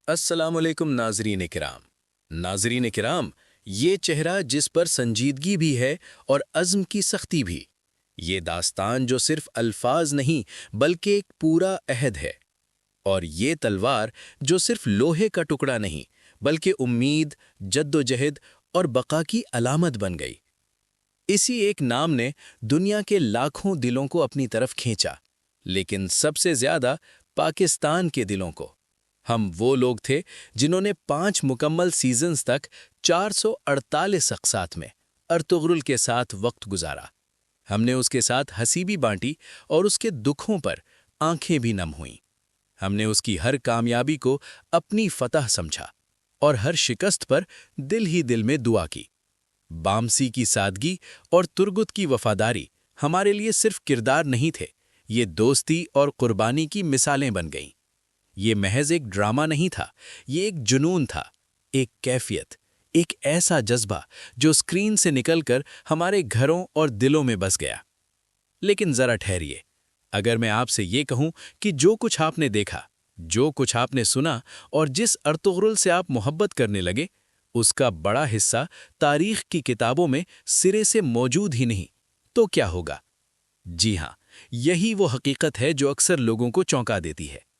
السلام علیکم ناظرین کرام، یہ چہرہ جس پر سنجیدگی بھی ہے اور عزم کی سختی بھی، یہ داستان جو صرف الفاظ نہیں بلکہ ایک پورا عہد ہے، اور یہ تلوار جو صرف لوہے کا ٹکڑا نہیں بلکہ امید، جدوجہد اور بقا کی علامت بن گئی۔ اسی ایک نام نے دنیا کے لاکھوں دلوں کو اپنی طرف کھینچا، لیکن سب سے زیادہ پاکستان کے دلوں کو۔ ہم وہ لوگ تھے جنہوں نے 5 مکمل سیزنز تک 448 اقساط میں ارطغرل کے ساتھ وقت گزارا۔ ہم نے اس کے ساتھ ہنسی بھی بانٹی اور اس کے دکھوں پر آنکھیں بھی نم ہوئیں۔ ہم نے اس کی ہر کامیابی کو اپنی فتح سمجھا اور ہر شکست پر دل ہی دل میں دعا کی۔ بامسی کی سادگی اور ترگت کی وفاداری ہمارے لیے صرف کردار نہیں تھے، یہ دوستی اور قربانی کی مثالیں بن گئیں۔ یہ محض ایک ڈرامہ نہیں تھا، یہ ایک جنون تھا، ایک کیفیت، ایک ایسا جذبہ جو اسکرین سے نکل کر ہمارے گھروں اور دلوں میں بس گیا۔ لیکن ذرا ٹھہریے، اگر میں آپ سے یہ کہوں کہ جو کچھ آپ نے دیکھا، جو کچھ آپ نے سنا اور جس ارطغرل سے آپ محبت کرنے لگے، اس کا بڑا حصہ تاریخ کی کتابوں میں سرے سے موجود ہی نہیں، تو کیا ہوگا؟ جی ہاں، یہی وہ حقیقت ہے جو اکثر لوگوں کو چونکا دیتی ہے۔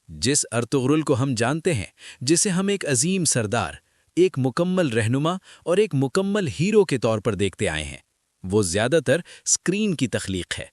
جس ارطغرل کو ہم جانتے ہیں، جسے ہم ایک عظیم سردار، ایک مکمل رہنما اور ایک مکمل ہیرو کے طور پر دیکھتے آئے ہیں، وہ زیادہ تر اسکرین کی تخلیق ہے۔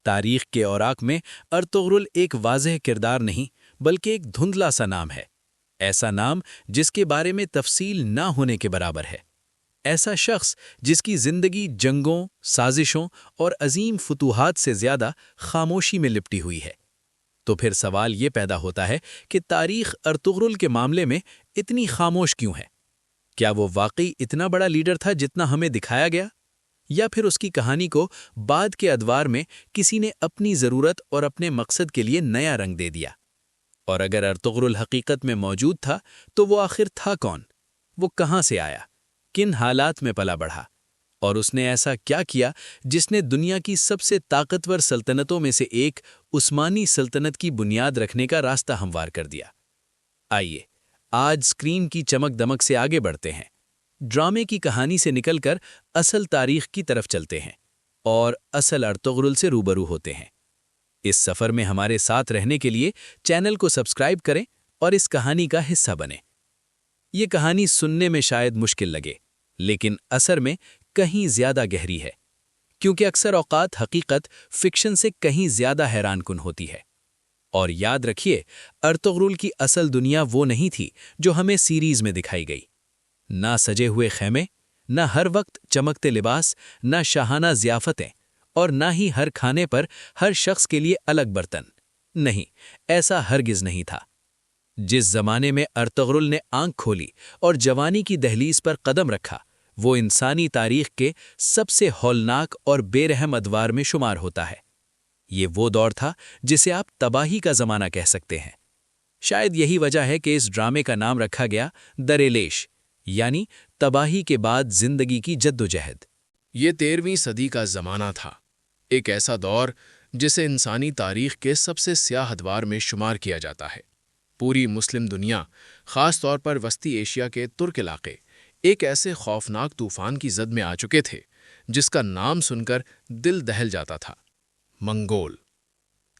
تاریخ کے اوراق میں ارطغرل ایک واضح کردار نہیں بلکہ ایک دھندلا سا نام ہے، ایسا نام جس کے بارے میں تفصیل نہ ہونے کے برابر ہے، ایسا شخص جس کی زندگی جنگوں، سازشوں اور عظیم فتوحات سے زیادہ خاموشی میں لپٹی ہوئی ہے۔ تو پھر سوال یہ پیدا ہوتا ہے کہ تاریخ ارطغرل کے معاملے میں اتنی خاموش کیوں ہے؟ کیا وہ واقعی اتنا بڑا لیڈر تھا جتنا ہمیں دکھایا گیا؟ یا پھر اس کی کہانی کو بعد کے ادوار میں کسی نے اپنی ضرورت اور اپنے مقصد کے لیے نیا رنگ دے دیا؟ اور اگر ارطغرل حقیقت میں موجود تھا تو وہ آخر تھا کون؟ وہ کہاں سے آیا؟ کن حالات میں پلا بڑھا؟ اور اس نے ایسا کیا کیا جس نے دنیا کی سب سے طاقتور سلطنتوں میں سے ایک عثمانی سلطنت کی بنیاد رکھنے کا راستہ ہموار کر دیا؟ آئیے، آج اسکرین کی چمک دمک سے آگے بڑھتے ہیں، ڈرامے کی کہانی سے نکل کر اصل تاریخ کی طرف چلتے ہیں اور اصل ارطغرل سے روبرو ہوتے ہیں۔ اس سفر میں ہمارے ساتھ رہنے کے لیے چینل کو سبسکرائب کریں اور اس کہانی کا حصہ بنیں۔ یہ کہانی سننے میں شاید مشکل لگے، لیکن اثر میں کہیں زیادہ گہری ہے، کیونکہ اکثر اوقات حقیقت فکشن سے کہیں زیادہ حیران کن ہوتی ہے۔ اور یاد رکھیے، ارطغرل کی اصل دنیا وہ نہیں تھی جو ہمیں سیریز میں دکھائی گئی۔ نہ سجے ہوئے خیمے، نہ ہر وقت چمکتے لباس، نہ شاہانہ ضیافتیں، اور نہ ہی ہر کھانے پر ہر شخص کے لیے الگ برتن۔ نہیں، ایسا ہرگز نہیں تھا۔ جس زمانے میں ارطغرل نے آنکھ کھولی اور جوانی کی دہلیز پر قدم رکھا، وہ انسانی تاریخ کے سب سے ہولناک اور بے رحم ادوار میں شمار ہوتا ہے۔ یہ وہ دور تھا جسے آپ تباہی کا زمانہ کہہ سکتے ہیں۔ شاید یہی وجہ ہے کہ اس ڈرامے کا نام رکھا گیا دریلیش، یعنی تباہی کے بعد زندگی کی جدوجہد۔ یہ 13ویں صدی کا زمانہ تھا، ایک ایسا دور جسے انسانی تاریخ کے سب سے سیاہ ادوار میں شمار کیا جاتا ہے۔ پوری مسلم دنیا، خاص طور پر وسطی ایشیا کے ترک علاقے، ایک ایسے خوفناک طوفان کی زد میں آ چکے تھے جس کا نام سن کر دل دہل جاتا تھا۔ منگول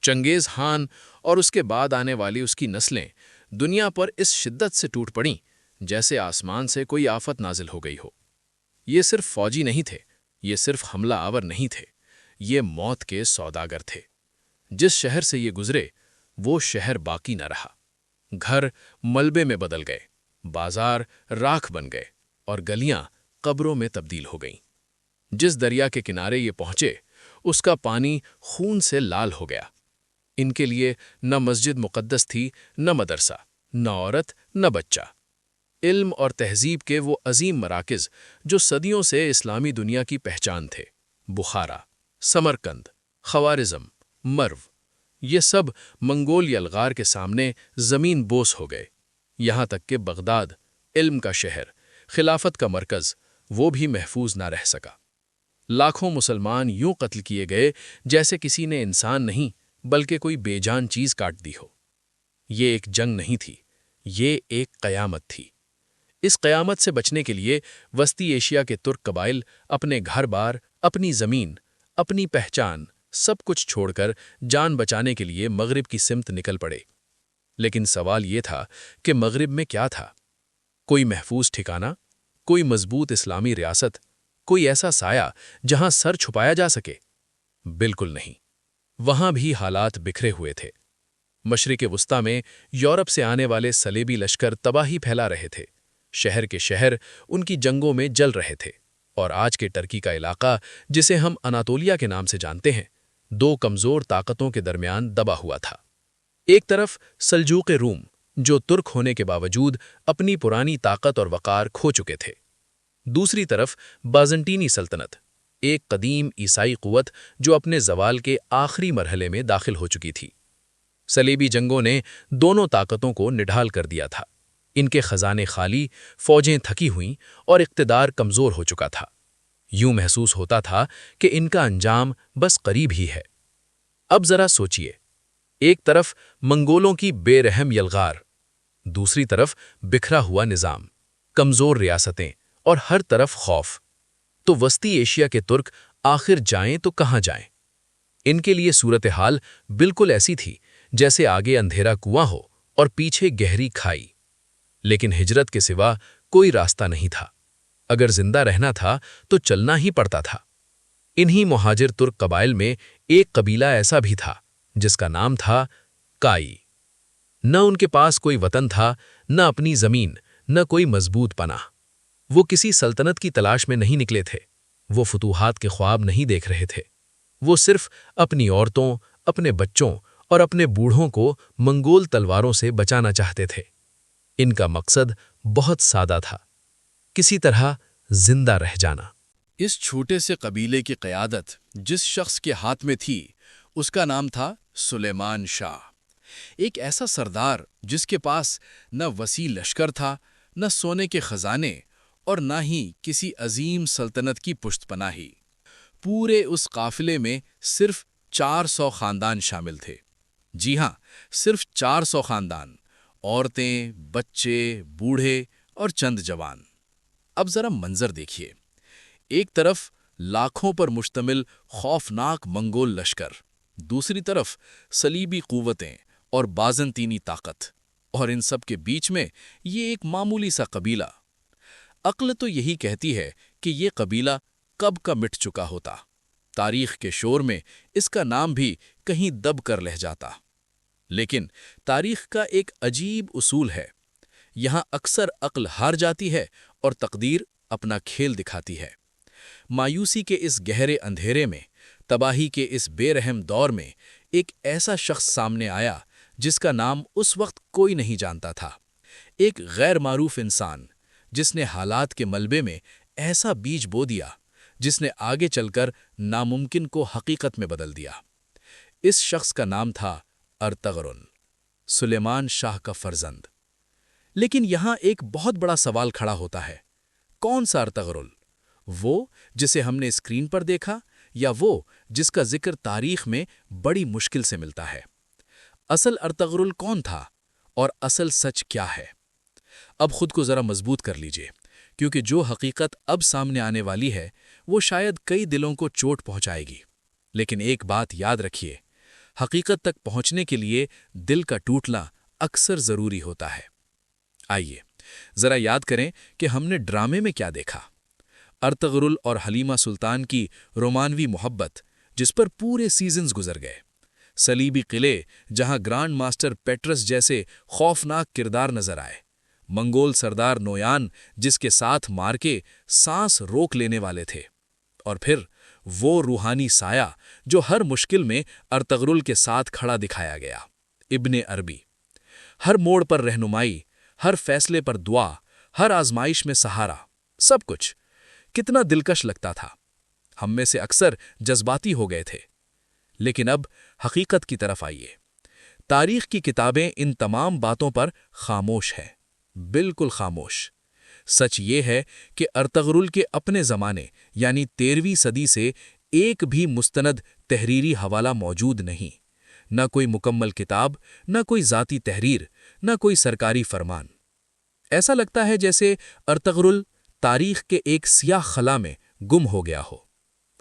چنگیز خان اور اس کے بعد آنے والی اس کی نسلیں دنیا پر اس شدت سے ٹوٹ پڑیں جیسے آسمان سے کوئی آفت نازل ہو گئی ہو۔ یہ صرف فوجی نہیں تھے، یہ صرف حملہ آور نہیں تھے، یہ موت کے سوداگر تھے۔ جس شہر سے یہ گزرے، وہ شہر باقی نہ رہا۔ گھر ملبے میں بدل گئے، بازار راکھ بن گئے اور گلیاں قبروں میں تبدیل ہو گئیں۔ جس دریا کے کنارے یہ پہنچے، اس کا پانی خون سے لال ہو گیا۔ ان کے لیے نہ مسجد مقدس تھی، نہ مدرسہ، نہ عورت، نہ بچہ۔ علم اور تہذیب کے وہ عظیم مراکز جو صدیوں سے اسلامی دنیا کی پہچان تھے، بخارا، سمرقند، خوارزم، مرو، یہ سب منگول یلغار کے سامنے زمین بوس ہو گئے۔ یہاں تک کہ بغداد، علم کا شہر، خلافت کا مرکز، وہ بھی محفوظ نہ رہ سکا۔ لاکھوں مسلمان یوں قتل کیے گئے جیسے کسی نے انسان نہیں بلکہ کوئی بے جان چیز کاٹ دی ہو۔ یہ ایک جنگ نہیں تھی، یہ ایک قیامت تھی۔ اس قیامت سے بچنے کے لیے وسطی ایشیا کے ترک قبائل اپنے گھر بار، اپنی زمین، اپنی پہچان، سب کچھ چھوڑ کر جان بچانے کے لیے مغرب کی سمت نکل پڑے۔ لیکن سوال یہ تھا کہ مغرب میں کیا تھا؟ کوئی محفوظ ٹھکانہ، کوئی مضبوط اسلامی ریاست، کوئی ایسا سایہ جہاں سر چھپایا جا سکے؟ بالکل نہیں۔ وہاں بھی حالات بکھرے ہوئے تھے۔ مشرق وسطیٰ میں یورپ سے آنے والے صلیبی لشکر تباہی پھیلا رہے تھے، شہر کے شہر ان کی جنگوں میں جل رہے تھے، اور آج کے ٹرکی کا علاقہ جسے ہم اناطولیہ کے نام سے جانتے ہیں، دو کمزور طاقتوں کے درمیان دبا ہوا تھا۔ ایک طرف سلجوق روم، جو ترک ہونے کے باوجود اپنی پرانی طاقت اور وقار کھو چکے تھے۔ دوسری طرف بازنطینی سلطنت، ایک قدیم عیسائی قوت جو اپنے زوال کے آخری مرحلے میں داخل ہو چکی تھی۔ صلیبی جنگوں نے دونوں طاقتوں کو نڈھال کر دیا تھا۔ ان کے خزانے خالی، فوجیں تھکی ہوئیں اور اقتدار کمزور ہو چکا تھا۔ یوں محسوس ہوتا تھا کہ ان کا انجام بس قریب ہی ہے۔ اب ذرا سوچئے، ایک طرف منگولوں کی بے رحم یلغار، دوسری طرف بکھرا ہوا نظام، کمزور ریاستیں اور ہر طرف خوف۔ تو وسطی ایشیا کے ترک آخر جائیں تو کہاں جائیں؟ ان کے لیے صورتحال بالکل ایسی تھی جیسے آگے اندھیرا کنواں ہو اور پیچھے گہری کھائی۔ لیکن ہجرت کے سوا کوئی راستہ نہیں تھا۔ اگر زندہ رہنا تھا تو چلنا ہی پڑتا تھا۔ انہی مہاجر ترک قبائل میں ایک قبیلہ ایسا بھی تھا جس کا نام تھا کائی۔ نہ ان کے پاس کوئی وطن تھا، نہ اپنی زمین، نہ کوئی مضبوط پناہ۔ وہ کسی سلطنت کی تلاش میں نہیں نکلے تھے، وہ فتوحات کے خواب نہیں دیکھ رہے تھے۔ وہ صرف اپنی عورتوں، اپنے بچوں اور اپنے بوڑھوں کو منگول تلواروں سے بچانا چاہتے تھے۔ ان کا مقصد بہت سادہ تھا، کسی طرح زندہ رہ جانا۔ اس چھوٹے سے قبیلے کی قیادت جس شخص کے ہاتھ میں تھی، اس کا نام تھا سلیمان شاہ۔ ایک ایسا سردار جس کے پاس نہ وسیع لشکر تھا، نہ سونے کے خزانے، اور نہ ہی کسی عظیم سلطنت کی پشت پناہی۔ پورے اس قافلے میں صرف 400 خاندان شامل تھے۔ جی ہاں، صرف 400 خاندان، عورتیں، بچے، بوڑھے اور چند جوان۔ اب ذرا منظر دیکھیے۔ ایک طرف لاکھوں پر مشتمل خوفناک منگول لشکر، دوسری طرف صلیبی قوتیں اور بازنطینی طاقت، اور ان سب کے بیچ میں یہ ایک معمولی سا قبیلہ۔ عقل تو یہی کہتی ہے کہ یہ قبیلہ کب کا مٹ چکا ہوتا، تاریخ کے شور میں اس کا نام بھی کہیں دب کر رہ جاتا۔ لیکن تاریخ کا ایک عجیب اصول ہے، یہاں اکثر عقل ہار جاتی ہے اور تقدیر اپنا کھیل دکھاتی ہے۔ مایوسی کے اس گہرے اندھیرے میں، تباہی کے اس بے رحم دور میں، ایک ایسا شخص سامنے آیا جس کا نام اس وقت کوئی نہیں جانتا تھا۔ ایک غیر معروف انسان جس نے حالات کے ملبے میں ایسا بیج بو دیا جس نے آگے چل کر ناممکن کو حقیقت میں بدل دیا۔ اس شخص کا نام تھا ارطغرل، سلیمان شاہ کا فرزند۔ لیکن یہاں ایک بہت بڑا سوال کھڑا ہوتا ہے، کون سا ارطغرل؟ وہ جسے ہم نے اسکرین پر دیکھا، یا وہ جس کا ذکر تاریخ میں بڑی مشکل سے ملتا ہے؟ اصل ارطغرل کون تھا اور اصل سچ کیا ہے؟ اب خود کو ذرا مضبوط کر لیجئے، کیونکہ جو حقیقت اب سامنے آنے والی ہے وہ شاید کئی دلوں کو چوٹ پہنچائے گی۔ لیکن ایک بات یاد رکھیے، حقیقت تک پہنچنے کے لیے دل کا ٹوٹنا اکثر ضروری ہوتا ہے۔ آئیے ذرا یاد کریں کہ ہم نے ڈرامے میں کیا دیکھا۔ ارطغرل اور حلیمہ سلطان کی رومانوی محبت جس پر پورے سیزنز گزر گئے، صلیبی قلعے جہاں گرانڈ ماسٹر پیٹرس جیسے خوفناک کردار نظر آئے، منگول سردار نویان جس کے ساتھ مار کے سانس روک لینے والے تھے، اور پھر وہ روحانی سایہ جو ہر مشکل میں ارطغرل کے ساتھ کھڑا دکھایا گیا، ابن عربی۔ ہر موڑ پر رہنمائی، ہر فیصلے پر دعا، ہر آزمائش میں سہارا، سب کچھ کتنا دلکش لگتا تھا۔ ہم میں سے اکثر جذباتی ہو گئے تھے۔ لیکن اب حقیقت کی طرف آئیے۔ تاریخ کی کتابیں ان تمام باتوں پر خاموش ہے، بالکل خاموش۔ سچ یہ ہے کہ ارطغرل کے اپنے زمانے یعنی 13ویں صدی سے ایک بھی مستند تحریری حوالہ موجود نہیں، نہ کوئی مکمل کتاب، نہ کوئی ذاتی تحریر، نہ کوئی سرکاری فرمان۔ ایسا لگتا ہے جیسے ارطغرل تاریخ کے ایک سیاہ خلا میں گم ہو گیا ہو۔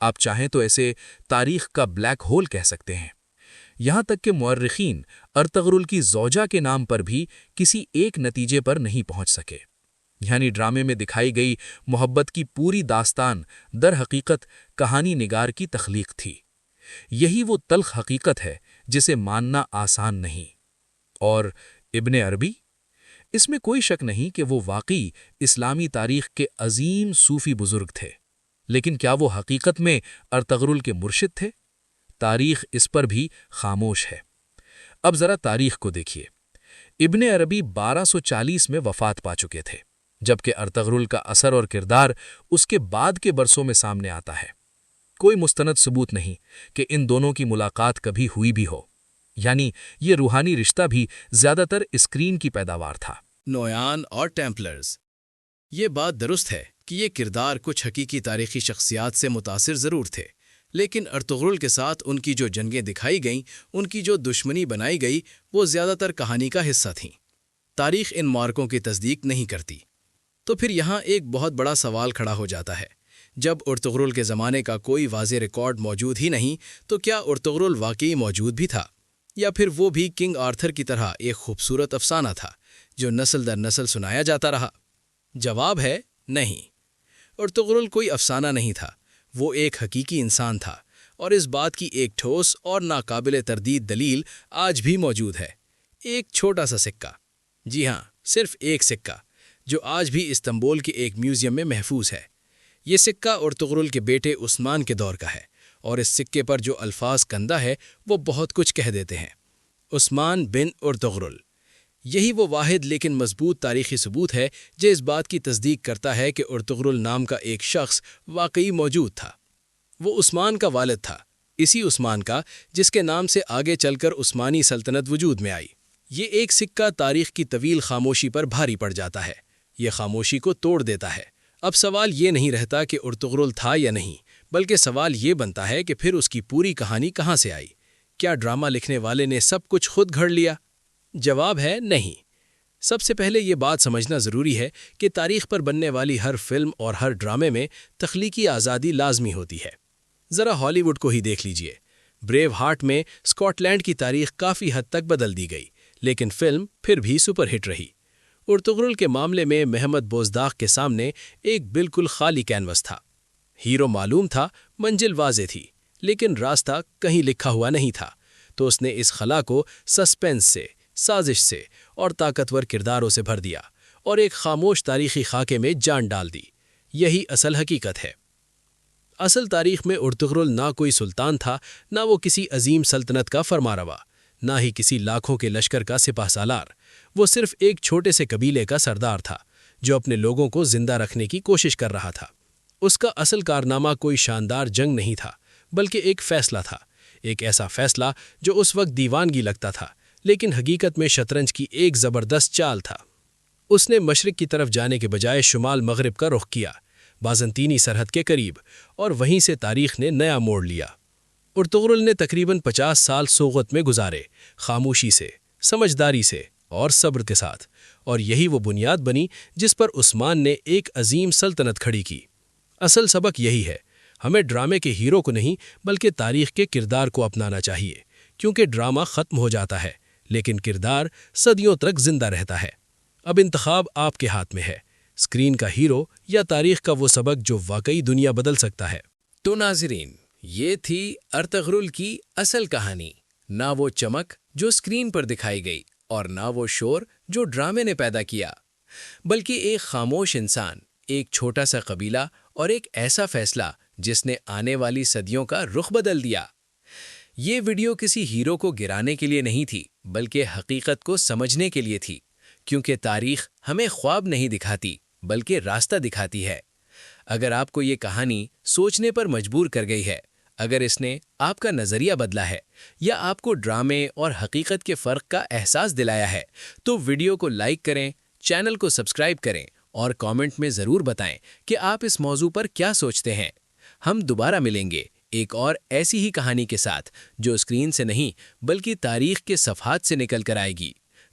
آپ چاہیں تو اسے تاریخ کا بلیک ہول کہہ سکتے ہیں۔ یہاں تک کہ مورخین ارطغرل کی زوجہ کے نام پر بھی کسی ایک نتیجے پر نہیں پہنچ سکے۔ یعنی ڈرامے میں دکھائی گئی محبت کی پوری داستان در حقیقت کہانی نگار کی تخلیق تھی۔ یہی وہ تلخ حقیقت ہے جسے ماننا آسان نہیں۔ اور ابن عربی؟ اس میں کوئی شک نہیں کہ وہ واقعی اسلامی تاریخ کے عظیم صوفی بزرگ تھے، لیکن کیا وہ حقیقت میں ارطغرل کے مرشد تھے؟ تاریخ اس پر بھی خاموش ہے۔ اب ذرا تاریخ کو دیکھیے۔ ابن عربی 1240 میں وفات پا چکے تھے، جبکہ ارطغرل کا اثر اور کردار اس کے بعد کے برسوں میں سامنے آتا ہے۔ کوئی مستند ثبوت نہیں کہ ان دونوں کی ملاقات کبھی ہوئی بھی ہو، یعنی یہ روحانی رشتہ بھی زیادہ تر اسکرین کی پیداوار تھا۔ نویان اور ٹیمپلرز۔ یہ بات درست ہے کہ یہ کردار کچھ حقیقی تاریخی شخصیات سے متاثر ضرور تھے، لیکن ارطغرل کے ساتھ ان کی جو جنگیں دکھائی گئیں، ان کی جو دشمنی بنائی گئی، وہ زیادہ تر کہانی کا حصہ تھیں۔ تاریخ ان مارکوں کی تصدیق نہیں کرتی۔ تو پھر یہاں ایک بہت بڑا سوال کھڑا ہو جاتا ہے۔ جب ارطغرل کے زمانے کا کوئی واضح ریکارڈ موجود ہی نہیں، تو کیا ارطغرل واقعی موجود بھی تھا، یا پھر وہ بھی کنگ آرتھر کی طرح ایک خوبصورت افسانہ تھا جو نسل در نسل سنایا جاتا رہا؟ جواب ہے نہیں۔ ارطغرل کوئی افسانہ نہیں تھا، وہ ایک حقیقی انسان تھا، اور اس بات کی ایک ٹھوس اور ناقابل تردید دلیل آج بھی موجود ہے۔ ایک چھوٹا سا سکہ، جی ہاں، صرف ایک سکہ، جو آج بھی استنبول کے ایک میوزیم میں محفوظ ہے۔ یہ سکہ ارطغرل کے بیٹے عثمان کے دور کا ہے، اور اس سکے پر جو الفاظ کندہ ہے وہ بہت کچھ کہہ دیتے ہیں۔ عثمان بن ارطغرل، یہی وہ واحد لیکن مضبوط تاریخی ثبوت ہے جو اس بات کی تصدیق کرتا ہے کہ ارطغرل نام کا ایک شخص واقعی موجود تھا۔ وہ عثمان کا والد تھا، اسی عثمان کا جس کے نام سے آگے چل کر عثمانی سلطنت وجود میں آئی۔ یہ ایک سکہ تاریخ کی طویل خاموشی پر بھاری پڑ جاتا ہے، یہ خاموشی کو توڑ دیتا ہے۔ اب سوال یہ نہیں رہتا کہ ارطغرل تھا یا نہیں، بلکہ سوال یہ بنتا ہے کہ پھر اس کی پوری کہانی کہاں سے آئی؟ کیا ڈرامہ لکھنے والے نے سب کچھ خود گھڑ لیا؟ جواب ہے نہیں۔ سب سے پہلے یہ بات سمجھنا ضروری ہے کہ تاریخ پر بننے والی ہر فلم اور ہر ڈرامے میں تخلیقی آزادی لازمی ہوتی ہے۔ ذرا ہالی ووڈ کو ہی دیکھ لیجئے۔ بریو ہارٹ میں اسکاٹ لینڈ کی تاریخ کافی حد تک بدل دی گئی، لیکن فلم پھر بھی سپر ہٹ رہی۔ ارطغرل کے معاملے میں محمد بوزداغ کے سامنے ایک بالکل خالی کینوس تھا۔ ہیرو معلوم تھا، منزل واضح تھی، لیکن راستہ کہیں لکھا ہوا نہیں تھا، تو اس نے اس خلا کو سسپینس سے، سازش سے اور طاقتور کرداروں سے بھر دیا، اور ایک خاموش تاریخی خاکے میں جان ڈال دی۔ یہی اصل حقیقت ہے۔ اصل تاریخ میں ارطغرل نہ کوئی سلطان تھا، نہ وہ کسی عظیم سلطنت کا فرمانروا، نہ ہی کسی لاکھوں کے لشکر کا سپہ سالار۔ وہ صرف ایک چھوٹے سے قبیلے کا سردار تھا، جو اپنے لوگوں کو زندہ رکھنے کی کوشش کر رہا تھا۔ اس کا اصل کارنامہ کوئی شاندار جنگ نہیں تھا، بلکہ ایک فیصلہ تھا، ایک ایسا فیصلہ جو اس وقت دیوانگی لگتا تھا، لیکن حقیقت میں شطرنج کی ایک زبردست چال تھا۔ اس نے مشرق کی طرف جانے کے بجائے شمال مغرب کا رخ کیا، بازنطینی سرحد کے قریب، اور وہیں سے تاریخ نے نیا موڑ لیا۔ ارطغرل نے تقریباً 50 سال سوغت میں گزارے، خاموشی سے، سمجھداری سے اور صبر کے ساتھ، اور یہی وہ بنیاد بنی جس پر عثمان نے ایک عظیم سلطنت کھڑی کی۔ اصل سبق یہی ہے، ہمیں ڈرامے کے ہیرو کو نہیں بلکہ تاریخ کے کردار کو اپنانا چاہیے، کیونکہ ڈرامہ ختم ہو جاتا ہے لیکن کردار صدیوں تک زندہ رہتا ہے۔ اب انتخاب آپ کے ہاتھ میں ہے، اسکرین کا ہیرو یا تاریخ کا وہ سبق جو واقعی دنیا بدل سکتا ہے۔ تو ناظرین، یہ تھی ارطغرل کی اصل کہانی، نہ وہ چمک جو اسکرین پر دکھائی گئی اور نہ وہ شور جو ڈرامے نے پیدا کیا، بلکہ ایک خاموش انسان، ایک چھوٹا سا قبیلہ اور ایک ایسا فیصلہ جس نے آنے والی صدیوں کا رخ بدل دیا۔ یہ ویڈیو کسی ہیرو کو گرانے کے لیے نہیں تھی، بلکہ حقیقت کو سمجھنے کے لیے تھی، کیونکہ تاریخ ہمیں خواب نہیں دکھاتی بلکہ راستہ دکھاتی ہے۔ اگر آپ کو یہ کہانی سوچنے پر مجبور کر گئی ہے، اگر اس نے آپ کا نظریہ بدلا ہے یا آپ کو ڈرامے اور حقیقت کے فرق کا احساس دلایا ہے، تو ویڈیو کو لائک کریں، چینل کو سبسکرائب کریں اور کامنٹ میں ضرور بتائیں کہ آپ اس موضوع پر کیا سوچتے ہیں۔ ہم دوبارہ ملیں گے ایک اور ایسی ہی کہانی کے ساتھ جو اسکرین سے نہیں بلکہ تاریخ کے صفحات سے نکل کر آئے گی۔